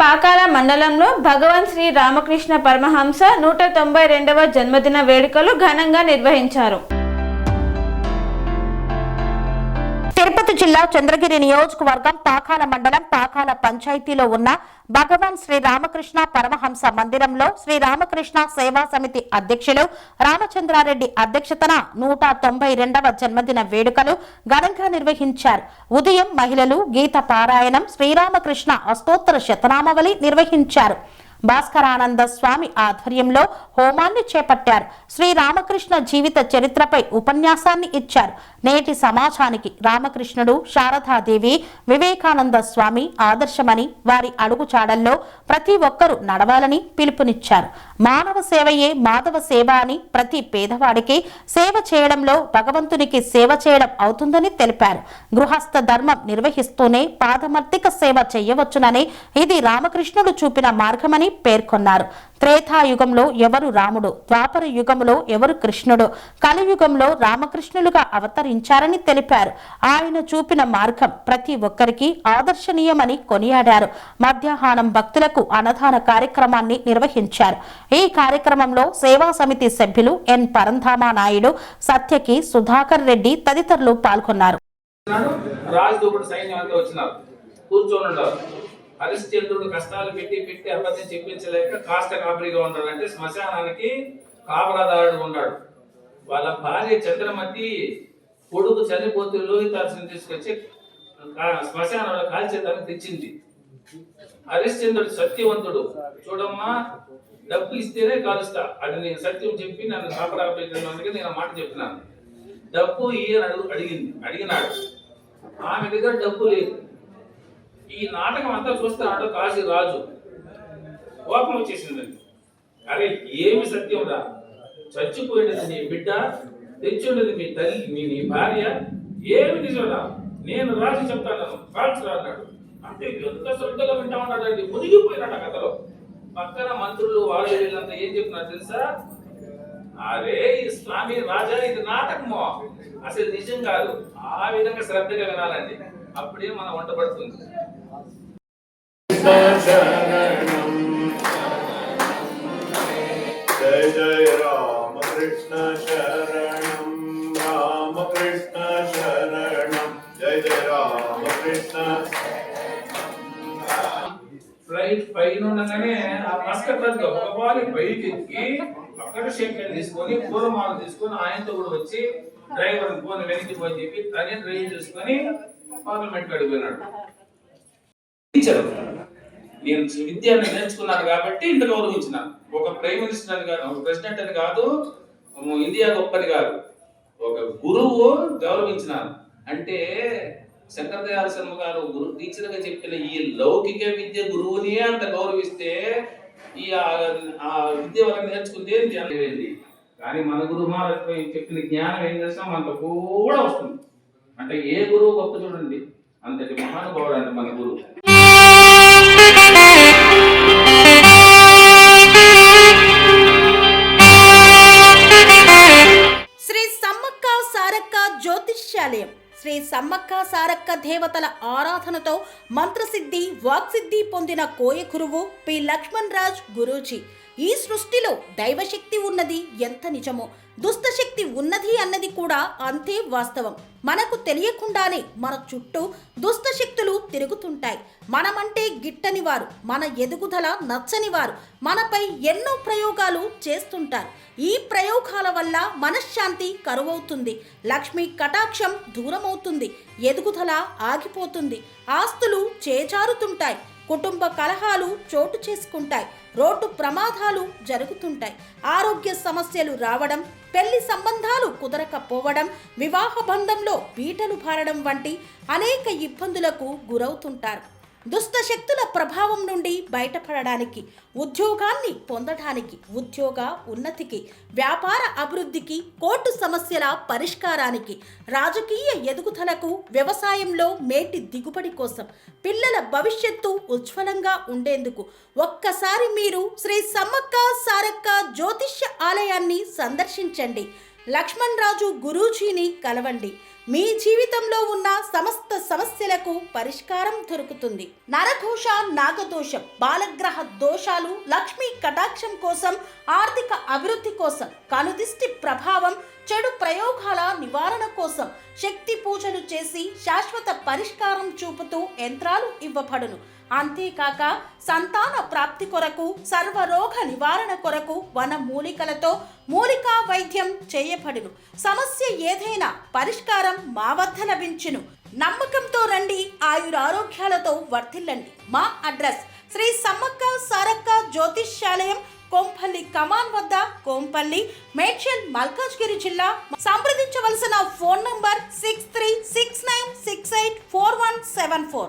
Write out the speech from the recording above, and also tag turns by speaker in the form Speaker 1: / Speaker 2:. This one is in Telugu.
Speaker 1: పాకాల మండలంలో భగవాన్ శ్రీ రామకృష్ణ పరమహంస 192వ జన్మదిన వేడుకలు ఘనంగా నిర్వహించారు.
Speaker 2: తిరుపతి జిల్లా చంద్రగిరి నియోజకవర్గం పాకాల మండలం పాకాల పంచాయతీలో ఉన్న భగవాన్ శ్రీ రామకృష్ణ పరమహంస మందిరంలో శ్రీ రామకృష్ణ సేవా సమితి అధ్యక్షులు రామచంద్రారెడ్డి అధ్యక్షతన 192వ జన్మదిన వేడుకలు ఘనంగా నిర్వహించారు. ఉదయం మహిళలు గీత పారాయణం, శ్రీరామకృష్ణ అష్టోత్తర శతనామావళి నిర్వహించారు. భాస్కరానంద స్వామి ఆధ్వర్యంలో హోమాన్ని చేపట్టారు. శ్రీరామకృష్ణ జీవిత చరిత్రపై ఉపన్యాసాన్ని ఇచ్చారు. నేటి సమాజానికి రామకృష్ణుడు, శారదాదేవి, వివేకానంద స్వామి ఆదర్శమని, వారి అడుగుచాడల్లో ప్రతి ఒక్కరూ నడవాలని పిలుపునిచ్చారు. మానవ సేవయే మాధవ సేవ అని, ప్రతి పేదవాడికి సేవ చేయడంలో భగవంతునికి సేవ చేయడం అవుతుందని తెలిపారు. గృహస్థ ధర్మం నిర్వహిస్తూనే పాదమర్తిక సేవ చేయవచ్చునని, ఇది రామకృష్ణుడు చూపిన మార్గమని పేర్కొన్నారు. త్రేతాయుగంలో ఎవరు రాముడు, ద్వాపర యుగంలో ఎవరు కృష్ణుడు, కలియుగంలో రామకృష్ణులుగా అవతరించారని తెలిపారు. ఆయన చూపిన మార్గం ప్రతి ఒక్కరికి ఆదర్శనీయమని కొనియాడారు. మధ్యాహ్నం భక్తులకు అన్నదాన కార్యక్రమాన్ని నిర్వహించారు. ఈ కార్యక్రమంలో సేవా సమితి సభ్యులు ఎన్ పరంధామా నాయుడు, సత్యకి, సుధాకర్ రెడ్డి తదితరులు పాల్గొన్నారు.
Speaker 3: హరిశ్చంద్రుడు కష్టాలు పెట్టి అబద్ధం చెప్పించలేక కాస్త కాపరిగా ఉన్నాడు. అంటే శ్మశానానికి కాపలాదారుడు ఉన్నాడు. వాళ్ళ భార్య చంద్రమతి కొడుకు చనిపోతే లోహితాసుని తీసుకొచ్చి శ్మశానంలో కాల్చేదానికి తెచ్చింది. హరిశ్చంద్రుడు సత్యవంతుడు. చూడమ్మా, డబ్బు ఇస్తేనే కాలుస్తా, అది నేను సత్యం చెప్పి నన్ను కాపలా పెట్టినందుకే నేను మాట చెప్తున్నాను. డబ్బు అడిగినాడు. ఆమె దగ్గర డబ్బు లేదు. ఈ నాటకం అంతా చూస్తున్నాడు కాశీ రాజు. కోపం వచ్చేసిందండి. అరే, ఏమి సత్యం రా, చచ్చిపోయినది నీ బిడ్డ, తెచ్చుండేది మీ తల్లి, నీ భార్య, ఏమి నిజంరా, నేను రాజు చెప్తాను, కాల్చురా అన్నాడు. అంటే ఎంత శ్రద్ధగా వింటా ఉన్నాడండి, మునిగిపోయినాడు కథలో. పక్కన మంత్రులు వాళ్ళు వీళ్ళంతా ఏం చెప్తున్నారు తెలుసా? అరే ఈ స్వామి రాజా, ఇది నాటకమో, అసలు నిజం కాదు. ఆ విధంగా శ్రద్ధగా వినాలండి, అప్పుడే మనం వంట పడుతుంది.
Speaker 4: జయ జయ రామకృష్ణ శరణం, రామకృష్ణ శరణం, జయ జయ రామకృష్ణ.
Speaker 3: ఫ్లైట్ పైన ఉండగానే ఆ మస్కట్ ఒకవారి పైకి ఎక్కి అక్కడ షేక్లు తీసుకొని పూలమాల తీసుకొని ఆయనతో కూడా వచ్చి డ్రైవర్ ఫోన్ వెనక్కి పోయి చెప్పి తనే డ్రైవ్ చేసుకొని పార్లమెంట్ అడిగిపోయినాడు. నేను విద్యను నేర్చుకున్నాను కాబట్టి ఇంత గౌరవించినాను. ఒక ప్రైమ్ మినిస్టర్ అని కాదు, ఒక ప్రెసిడెంట్ అని కాదు, ఇండియా గొప్పని కాదు, ఒక గురువు గౌరవించినాను. అంటే శంకరదయాళ శర్మ గారు గురు టీచర్ గా చెప్పిన ఈ లౌకిక విద్య గురువుని అంత గౌరవిస్తే ఈ విద్య వల్ల నేర్చుకుంటే జరిగింది. కానీ మన గురువు చెప్పిన జ్ఞానం ఏం చేస్తాం మనకు కూడా వస్తుంది. అంటే ఏ గురువు గొప్ప చూడండి, అంతటి మహానుభావుడు అంటే మన గురువు.
Speaker 2: శ్రీ సమ్మక్క సారక్క జ్యోతిష్యాలయం శ్రీ సమ్మక్క సారక్క దేవతల ఆరాధనతో మంత్రసిద్ధి, వాక్సిద్ధి పొందిన కోయ గురువు పి లక్ష్మణ్ రాజ్ గురూజీ. ఈ సృష్టిలో దైవశక్తి ఉన్నది ఎంత నిజమో, దుష్టశక్తి ఉన్నది అన్నది కూడా అంతే వాస్తవం. మనకు తెలియకుండానే మన చుట్టూ దుష్టశక్తులు తిరుగుతుంటాయి. మనమంటే గిట్టని వారు, మన ఎదుగుదల నచ్చని వారు మనపై ఎన్నో ప్రయోగాలు చేస్తుంటారు. ఈ ప్రయోగాల వల్ల మనశ్శాంతి కరువవుతుంది, లక్ష్మీ కటాక్షం దూరమవుతుంది, ఎదుగుదల ఆగిపోతుంది, ఆస్తులు చేజారుతుంటాయి, కుటుంబ కలహాలు చోటు చేసుకుంటాయి, రోడ్డు ప్రమాదాలు జరుగుతుంటాయి, ఆరోగ్య సమస్యలు రావడం, పెళ్లి సంబంధాలు కుదరకపోవడం, వివాహ బంధంలో పీటలు భారడం వంటి అనేక ఇబ్బందులకు గురవుతుంటారు. దుష్టశక్తుల ప్రభావం నుండి బయటపడడానికి, ఉద్యోగాన్ని పొందడానికి, ఉద్యోగ ఉన్నతికి, వ్యాపార అభివృద్ధికి, కోర్టు సమస్యల పరిష్కారానికి, రాజకీయ ఎదుగుదలకు, వ్యవసాయంలో మేటి దిగుబడి కోసం, పిల్లల భవిష్యత్తు ఉజ్వలంగా ఉండేందుకు ఒక్కసారి మీరు శ్రీ సమ్మక్క సారక్క జ్యోతిష్య ఆలయాన్ని సందర్శించండి. లక్ష్మణ్ రాజు గురూజీని కలవండి. మీ జీవితంలో ఉన్న సమస్త
Speaker 5: సమస్యలకు పరిష్కారం దొరుకుతుంది. నరఘోష, నాగదోషం, బాలగ్రహ దోషాలు, లక్ష్మీ కటాక్షం కోసం, ఆర్థిక అభివృద్ధి కోసం, కనుదిష్టి ప్రభావం, చెడు ప్రయోగాల నివారణ కోసం శక్తి పూజలు చేసి శాశ్వత పరిష్కారం చూపుతూ యంత్రాలు ఇవ్వబడును. అంతేకాక సంతాన ప్రాప్తి కొరకు, సర్వరోగ నివారణ కొరకు వన మూలికలతో మూలికా వైద్యం చేయబడును. సమస్య ఏదైనా పరిష్కారం మా వద్ద లభించును. నమ్మకంతో రండి, ఆయురారోగ్యాలతో వర్ధిల్లండి. మా అడ్రస్ శ్రీ సమ్మక్క సారక్క జ్యోతిష్యాలయం, కోంపల్లి కమాన్ వద్ద, కోంపల్లి, మేడ్చల్, మల్కాజ్గిరి జిల్లా. సంప్రదించవలసిన ఫోన్ నంబర్ 6369684174.